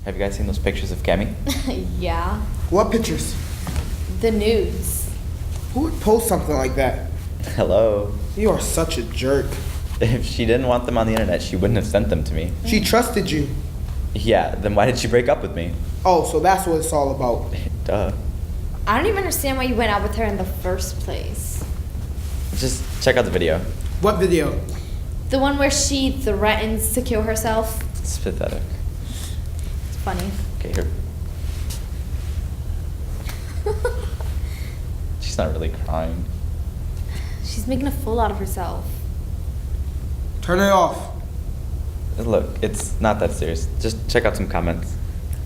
Have you guys seen those pictures of Kemi? Yeah. What pictures? The nudes. Who would post something like that? Hello. You are such a jerk. If she didn't want them on the internet, she wouldn't have sent them to me. She trusted you. Yeah, then why did she break up with me? Oh, so that's what it's all about. Duh. I don't even understand why you went out with her in the first place. Just check out the video. What video? The one where she threatens to kill herself. It's pathetic. It's funny. Okay, here. She's not really crying. She's making a fool out of herself. Turn it off. Look, it's not that serious. Just check out some comments.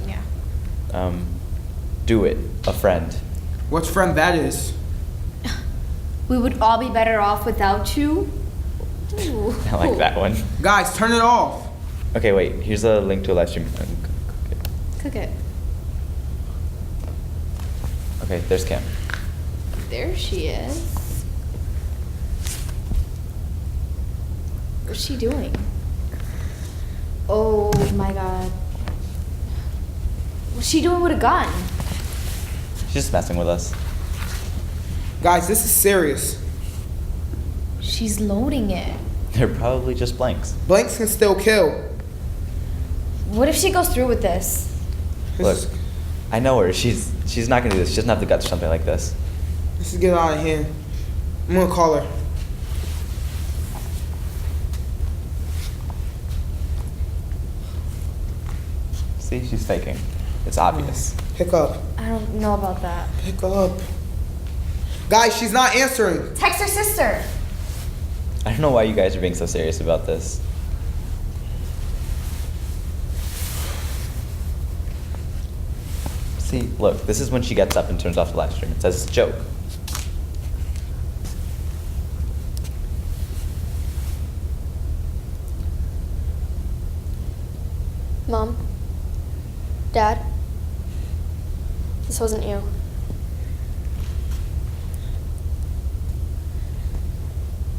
Yeah. Do it. A friend. What friend that is? We would all be better off without you. Ooh. I like that one. Guys, turn it off. Okay, wait. Here's a link to a live stream. Cook it. Okay, there's Cam. There she is. What's she doing? Oh my god. What's she doing with a gun? She's just messing with us. Guys, this is serious. She's loading it. They're probably just blanks. Blanks can still kill. What if she goes through with this? Look, I know her. She's not gonna do this. She doesn't have the guts for something like this. Let's get out of here. I'm gonna call her. See, she's faking. It's obvious. Pick up. I don't know about that. Pick up. Guys, she's not answering. Text her sister. I don't know why you guys are being so serious about this. See, look, this is when she gets up and turns off the live stream. It says it's a joke. Mom? Dad? This wasn't you.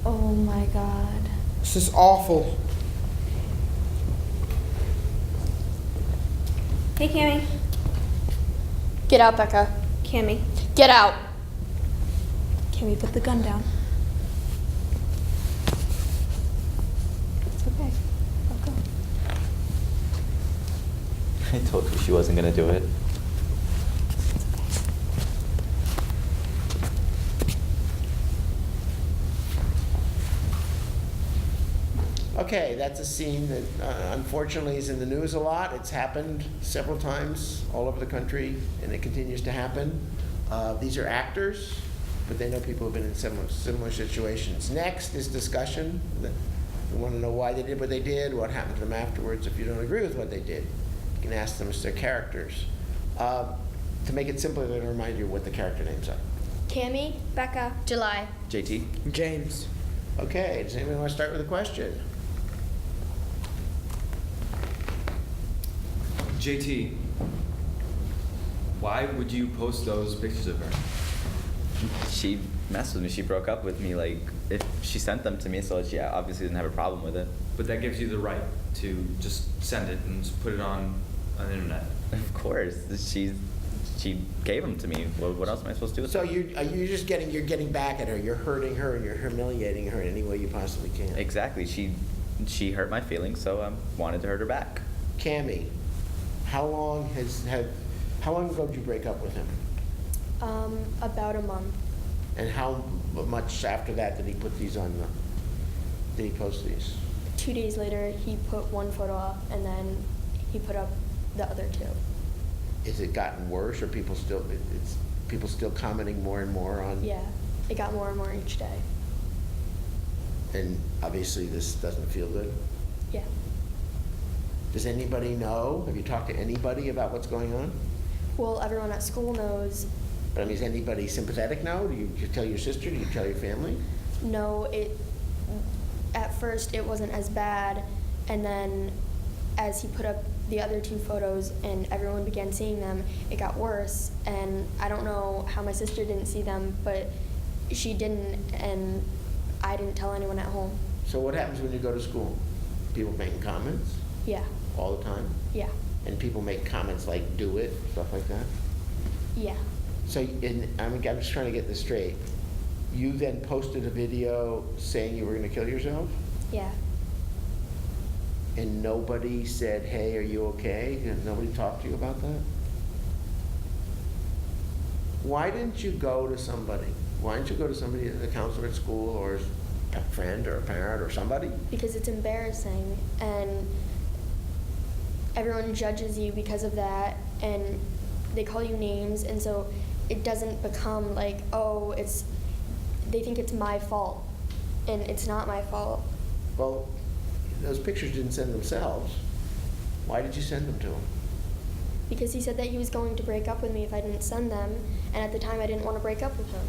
Oh my god. This is awful. Hey, Cammy. Get out, Becca. Cammy. Get out! Cammy, put the gun down. It's okay. I'll go. I told you she wasn't gonna do it. Okay, that's a scene that unfortunately is in the news a lot. It's happened several times all over the country, and it continues to happen. These are actors, but they know people who've been in similar situations. Next is discussion. We want to know why they did what they did, what happened to them afterwards. If you don't agree with what they did, you can ask them as their characters. To make it simpler, I'm going to remind you what the character names are. Cammy, Becca, July. JT? James. Okay, does anyone want to start with a question? JT, why would you post those pictures of her? She messed with me. She broke up with me. Like, if she sent them to me, so she obviously didn't have a problem with it. But that gives you the right to just send it and just put it on the internet. Of course, she gave them to me. What else am I supposed to do with So them? you're getting back at her. You're hurting her and you're humiliating her in any way you possibly can. Exactly. She hurt my feelings, so I wanted to hurt her back. Cammy, how long ago did you break up with him? About a month. And how much after that did he put these on did he post these? 2 days later, he put one photo up, and then he put up the other two. Is it gotten worse, or people still commenting more and more on? Yeah, it got more and more each day. And obviously this doesn't feel good. Yeah. Does anybody know? Have you talked to anybody about what's going on? Well, everyone at school knows. But I mean, is anybody sympathetic now? Do you tell your sister? Do you tell your family? No, at first it wasn't as bad, and then as he put up the other two photos and everyone began seeing them, it got worse. And I don't know how my sister didn't see them, but she didn't, and I didn't tell anyone at home. So what happens when you go to school? People making comments Yeah. all the time? Yeah. and people make comments like "do it," stuff like that. Yeah. So, I'm just trying to get this straight. You then posted a video saying you were going to kill yourself, Yeah. and nobody said, "Hey, are you okay?" And nobody talked to you about that. Why didn't you go to somebody? Why didn't you go to somebody, a counselor at school, or a friend, or a parent, or somebody? Because it's embarrassing, and everyone judges you because of that, and they call you names, and so it doesn't become like, oh, they think it's my fault, and it's not my fault. Well, those pictures didn't send themselves. Why did you send them to him? Because he said that he was going to break up with me if I didn't send them, and at the time I didn't want to break up with him.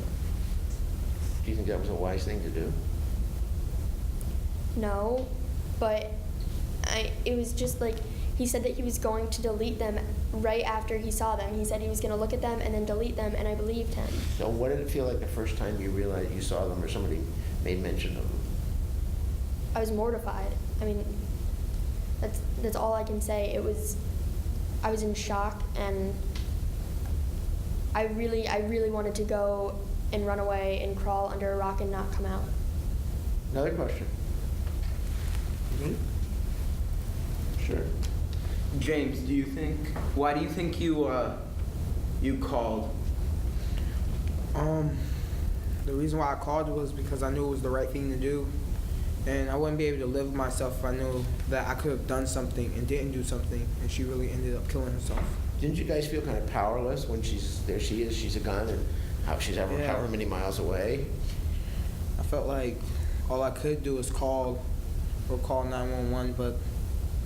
Do you think that was a wise thing to do? No, but it was just like, he said that he was going to delete them right after he saw them. He said he was going to look at them and then delete them, and I believed him. So what did it feel like the first time you realized you saw them, or somebody made mention of them? I was mortified. I mean, that's all I can say. I was in shock, and I really wanted to go and run away and crawl under a rock and not come out. Another question? Sure. James, why do you think you called? The reason why I called was because I knew it was the right thing to do, and I wouldn't be able to live with myself if I knew that I could have done something and didn't do something, and she really ended up killing herself. Didn't you guys feel kind of powerless when she's a gun, and how she's however many miles away? I felt like all I could do was call 911, but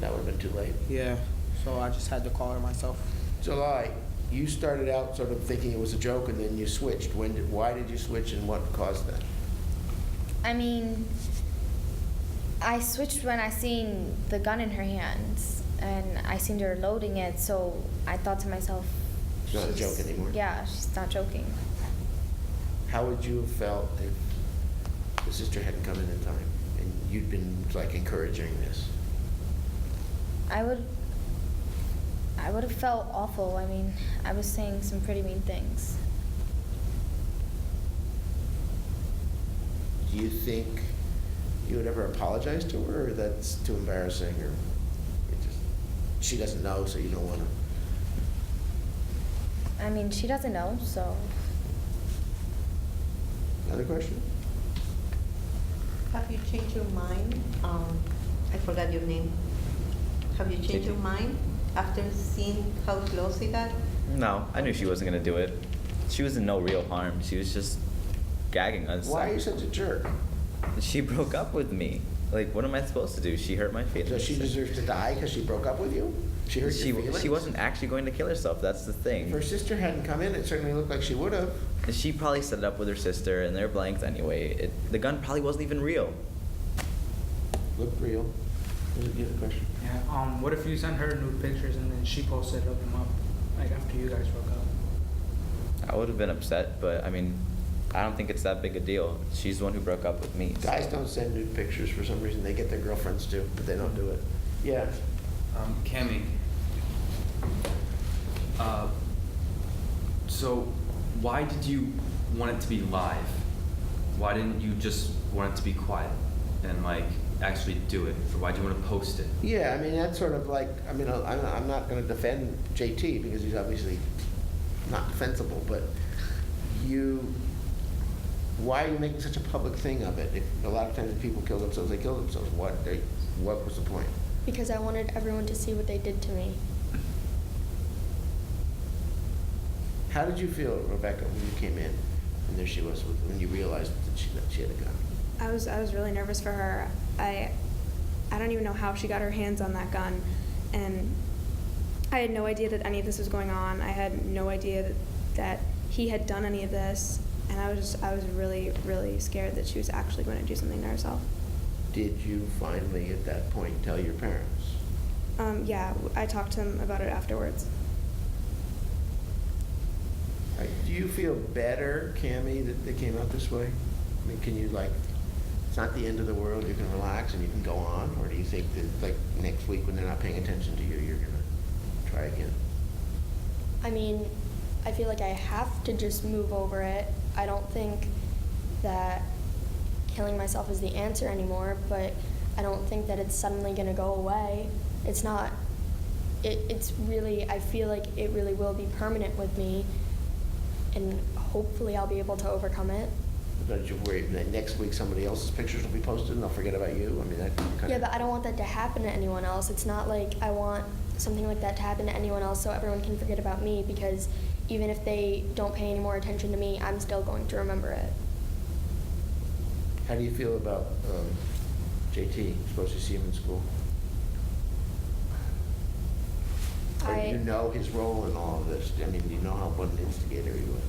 That would have been too late. yeah, so I just had to call her myself. July, you started out sort of thinking it was a joke, and then you switched. Why did you switch, and what caused that? I mean, I switched when I seen the gun in her hands, and I seen her loading it, so I thought to myself, It's not a joke anymore. Yeah, she's not joking. How would you have felt if the sister hadn't come in time, and you'd been like encouraging this? I would have felt awful. I mean, I was saying some pretty mean things. Do you think you would ever apologize to her, or that's too embarrassing, or she doesn't know, so you don't want to? I mean, she doesn't know, so. Another question? Have you changed your mind? I forgot your name. Have you changed your mind after seeing how close he got? No, I knew she wasn't gonna do it. She was in no real harm. She was just gagging us. Why are you such a jerk? She broke up with me. Like, what am I supposed to do? She hurt my feelings. Does she deserve to die because she broke up with you? She hurt your feelings? She wasn't actually going to kill herself. That's the thing. If her sister hadn't come in, it certainly looked like she would have. She probably set it up with her sister, and they're blanks anyway. The gun probably wasn't even real. Looked real. You have a question? Yeah, what if you sent her nude pictures and then she posted them up, like after you guys broke up? I would have been upset, but I mean, I don't think it's that big a deal. She's the one who broke up with me. Guys don't send nude pictures for some reason. They get their girlfriends to, but they don't do it. Yeah. Cammy, so why did you want it to be live? Why didn't you just want it to be quiet and like actually do it? Or why do you want to post it? Yeah, I mean, that's sort of like, I mean, I'm not going to defend JT because he's obviously not defensible, but why are you making such a public thing of it? If a lot of times if people kill themselves, they kill themselves. What was the point? Because I wanted everyone to see what they did to me. How did you feel, Rebecca, when you came in and there she was, when you realized that she had a gun? I was really nervous for her. I don't even know how she got her hands on that gun, and I had no idea that any of this was going on. I had no idea that he had done any of this, and I was really, really scared that she was actually going to do something to herself. Did you finally, at that point, tell your parents? Yeah, I talked to them about it afterwards. Do you feel better, Cammie, that they came out this way? I mean, can you, like, it's not the end of the world, you can relax and you can go on? Or do you think that, like, next week when they're not paying attention to you, you're going to try again? I mean, I feel like I have to just move over it. I don't think that killing myself is the answer anymore, but I don't think that it's suddenly going to go away. It's not. It's really, I feel like it really will be permanent with me, and hopefully I'll be able to overcome it. Don't you worry that next week somebody else's pictures will be posted and they'll forget about you? I mean, that kind of... Yeah, but I don't want that to happen to anyone else. It's not like I want something like that to happen to anyone else so everyone can forget about me, because even if they don't pay any more attention to me, I'm still going to remember it. How do you feel about JT? You're supposed to see him in school. Or do you know his role in all of this? I mean, do you know what an instigator he was?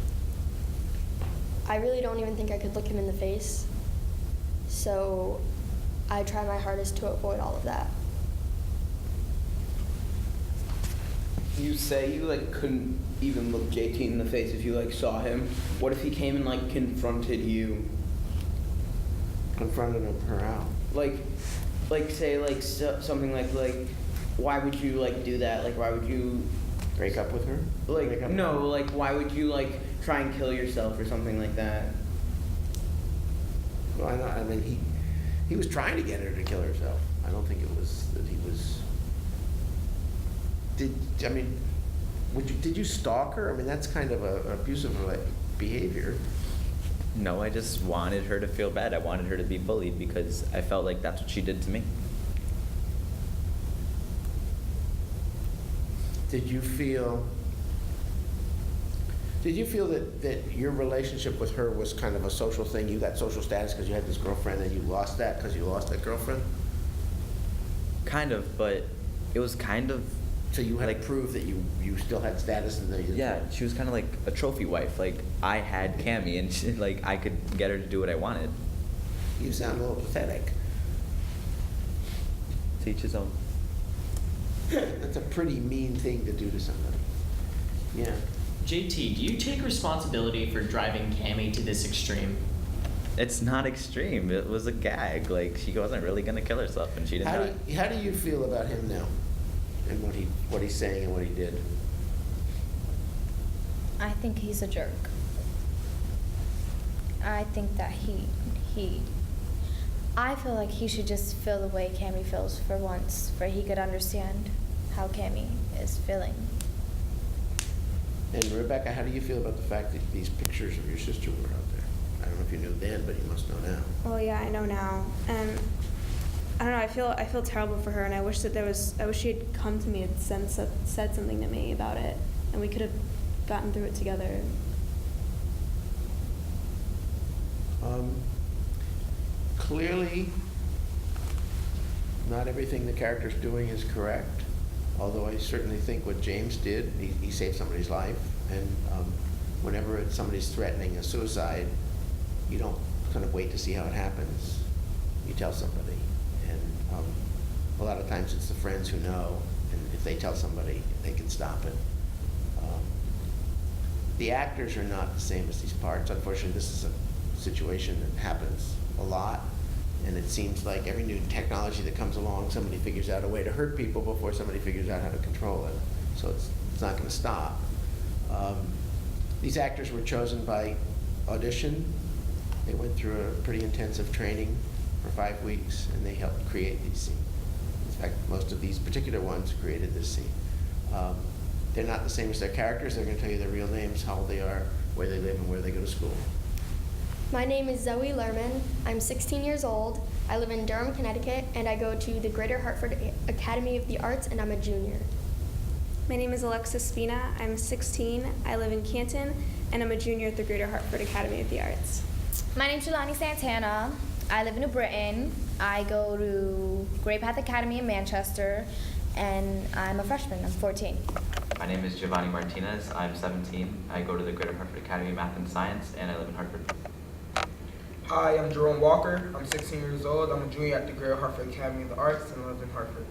I really don't even think I could look him in the face, so I try my hardest to avoid all of that. You say you like couldn't even look JT in the face if you like saw him. What if he came and like confronted you? Confronted him her how? Like say like something like why would you like do that? Like why would you Break up with her? Break up no, with her? like why would you like try and kill yourself or something like that? Well, I mean, he was trying to get her to kill herself. I don't think it was that he was. Did you stalk her? I mean, that's kind of an abusive behavior. No, I just wanted her to feel bad. I wanted her to be bullied because I felt like that's what she did to me. Did you feel that your relationship with her was kind of a social thing? You got social status because you had this girlfriend, and you lost that because you lost that girlfriend? Kind of, but it was kind of... So you had like, to prove that you still had status and that you didn't. Yeah, she was kind of like a trophy wife. Like, I had Cammie, and she, like, I could get her to do what I wanted. You sound a little pathetic. To each his own. That's a pretty mean thing to do to somebody. Yeah. JT, do you take responsibility for driving Cammie to this extreme? It's not extreme. It was a gag. Like, she wasn't really gonna kill herself, and she didn't die. How do you feel about him now, and what he's saying and what he did? I think he's a jerk. I think that I feel like he should just feel the way Cammie feels for once, where he could understand how Cammie is feeling. And Rebecca, how do you feel about the fact that these pictures of your sister were out there? I don't know if you knew then, but you must know now. Well, yeah, I know now, and I don't know. I feel terrible for her, and I wish she had come to me and said something to me about it, and we could have gotten through it together. Clearly, not everything the character's doing is correct, although I certainly think what James did, he saved somebody's life, and whenever somebody's threatening a suicide, you don't kind of wait to see how it happens. You tell somebody, and a lot of times it's the friends who know, and if they tell somebody, they can stop it. The actors are not the same as these parts. Unfortunately, this is a situation that happens a lot, and it seems like every new technology that comes along, somebody figures out a way to hurt people before somebody figures out how to control it. So it's not going to stop. These actors were chosen by audition. They went through a pretty intensive training for 5 weeks, and they helped create these scenes. In fact, most of these particular ones created this scene. They're not the same as their characters. They're going to tell you their real names, how old they are, where they live, and where they go to school. My name is Zoe Lerman. I'm 16 years old. I live in Durham, Connecticut, and I go to the Greater Hartford Academy of the Arts, and I'm a junior. My name is Alexis Spina. I'm 16. I live in Canton, and I'm a junior at the Greater Hartford Academy of the Arts. My name's Jelani Santana. I live in New Britain. I go to Great Path Academy in Manchester, and I'm a freshman. I'm 14. My name is Giovanni Martinez. I'm 17. I go to the Greater Hartford Academy of Math and Science, and I live in Hartford. Hi, I'm Jerome Walker. I'm 16 years old. I'm a junior at the Greater Hartford Academy of the Arts and I live in Hartford.